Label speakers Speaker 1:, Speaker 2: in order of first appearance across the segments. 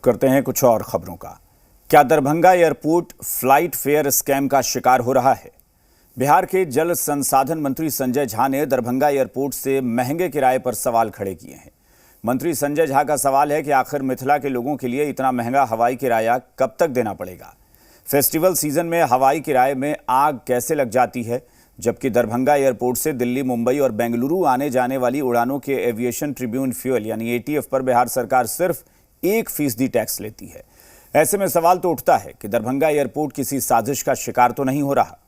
Speaker 1: करते हैं कुछ और खबरों का। क्या Darbhanga airport flight fair scam का शिकार हो रहा है? बिहार के जल संसाधन मंत्री संजय झा ने दरभंगा एयरपोर्ट से महंगे किराए पर सवाल खड़े किए हैं। मंत्री संजय झा का सवाल है कि आखिर मिथिला के लोगों के लिए इतना महंगा हवाई किराया कब तक देना पड़ेगा? फेस्टिवल सीजन में हवाई किराए में आग कैसे लग जाती है, जबकि दरभंगा एयरपोर्ट से दिल्ली, मुंबई और बेंगलुरु आने जाने वाली उड़ानों के एविएशन ट्रिब्यून फ्यूल यानी एटीएफ पर बिहार सरकार सिर्फ 1% टैक्स लेती है। ऐसे में सवाल तो उठता है कि दरभंगा एयरपोर्ट किसी साजिश का शिकार तो नहीं हो रहा।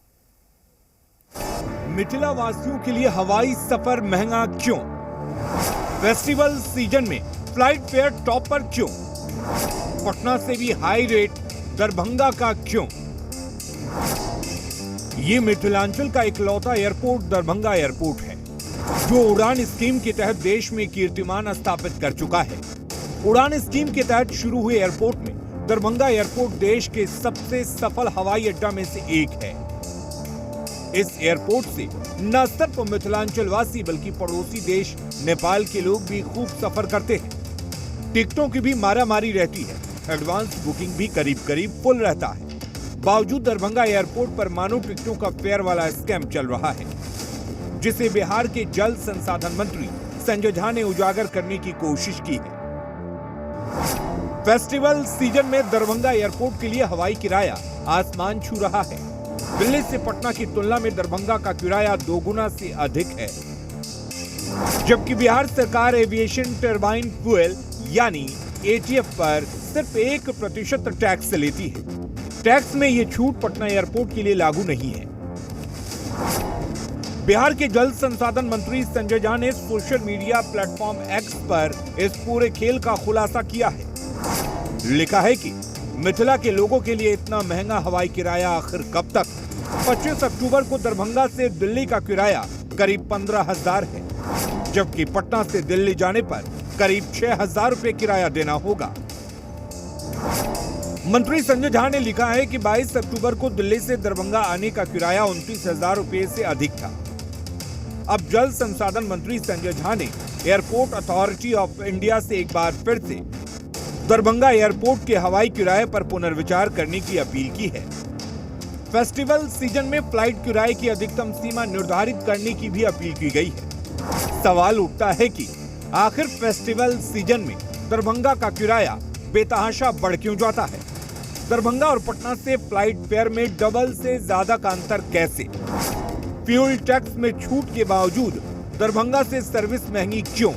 Speaker 2: मिथिला वासियों के लिए हवाई सफर महंगा क्यों? फेस्टिवल सीजन में फ्लाइट फेयर टॉप पर क्यों? पटना से भी हाई रेट दरभंगा का क्यों? ये मिथिलांचल का इकलौता एयरपोर्ट दरभंगा एयरपोर्ट है, जो उड़ान स्कीम के तहत देश में कीर्तिमान स्थापित कर चुका है। उड़ान स्कीम के तहत शुरू हुए एयरपोर्ट में दरभंगा एयरपोर्ट देश के सबसे सफल हवाई अड्डा में से एक है। इस एयरपोर्ट से न सिर्फ मिथिलांचल वासी बल्कि पड़ोसी देश नेपाल के लोग भी खूब सफर करते हैं। टिकटों की भी मारामारी रहती है, एडवांस बुकिंग भी करीब करीब फुल रहता है। बावजूद दरभंगा एयरपोर्ट पर मानो टिकटों का फेयर वाला स्कैम चल रहा है, जिसे बिहार के जल संसाधन मंत्री संजय झा ने उजागर करने की कोशिश की है। फेस्टिवल सीजन में दरभंगा एयरपोर्ट के लिए हवाई किराया आसमान छू रहा है। दिल्ली से पटना की तुलना में दरभंगा का किराया 2 गुना से अधिक है, जबकि बिहार सरकार एविएशन टर्बाइन फ्यूल यानी एटीएफ पर सिर्फ 1% टैक्स लेती है। टैक्स में ये छूट पटना एयरपोर्ट के लिए लागू नहीं है। बिहार के जल संसाधन मंत्री संजय झा ने सोशल मीडिया प्लेटफॉर्म एक्स पर इस पूरे खेल का खुलासा किया है। लिखा है कि मिथिला के लोगों के लिए इतना महंगा हवाई किराया आखिर कब तक? 25 अक्टूबर को दरभंगा से दिल्ली का किराया करीब 15,000 है, जबकि पटना से दिल्ली जाने पर करीब 6,000 रुपए किराया देना होगा। मंत्री संजय झा ने लिखा है कि 22 अक्टूबर को दिल्ली से दरभंगा आने का किराया 29,000 रुपए से अधिक था। अब जल संसाधन मंत्री संजय झा ने एयरपोर्ट अथॉरिटी ऑफ इंडिया से एक बार फिर से दरभंगा एयरपोर्ट के हवाई किराए पर पुनर्विचार करने की अपील की है। फेस्टिवल सीजन में फ्लाइट किराए की अधिकतम सीमा निर्धारित करने की भी अपील की गई है। सवाल उठता है कि आखिर फेस्टिवल सीजन में दरभंगा का किराया बेतहाशा बढ़ क्यों जाता है? दरभंगा और पटना से फ्लाइट फेयर में डबल से ज्यादा का अंतर कैसे? फ्यूल टैक्स में छूट के बावजूद दरभंगा से सर्विस महंगी क्यों?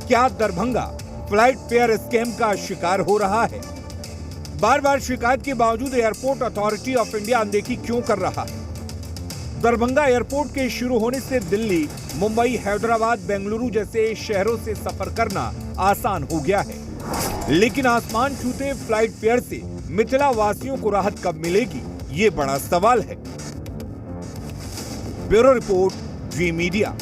Speaker 2: क्या दरभंगा फ्लाइट फेयर स्कैम का शिकार हो रहा है? बार बार शिकायत के बावजूद एयरपोर्ट अथॉरिटी ऑफ इंडिया अनदेखी क्यों कर रहा है? दरभंगा एयरपोर्ट के शुरू होने से दिल्ली, मुंबई, हैदराबाद, बेंगलुरु जैसे शहरों से सफर करना आसान हो गया है, लेकिन आसमान छूते फ्लाइट फेयर से मिथिला वासियों को राहत कब मिलेगी, ये बड़ा सवाल है। ब्यूरो रिपोर्ट, जी मीडिया।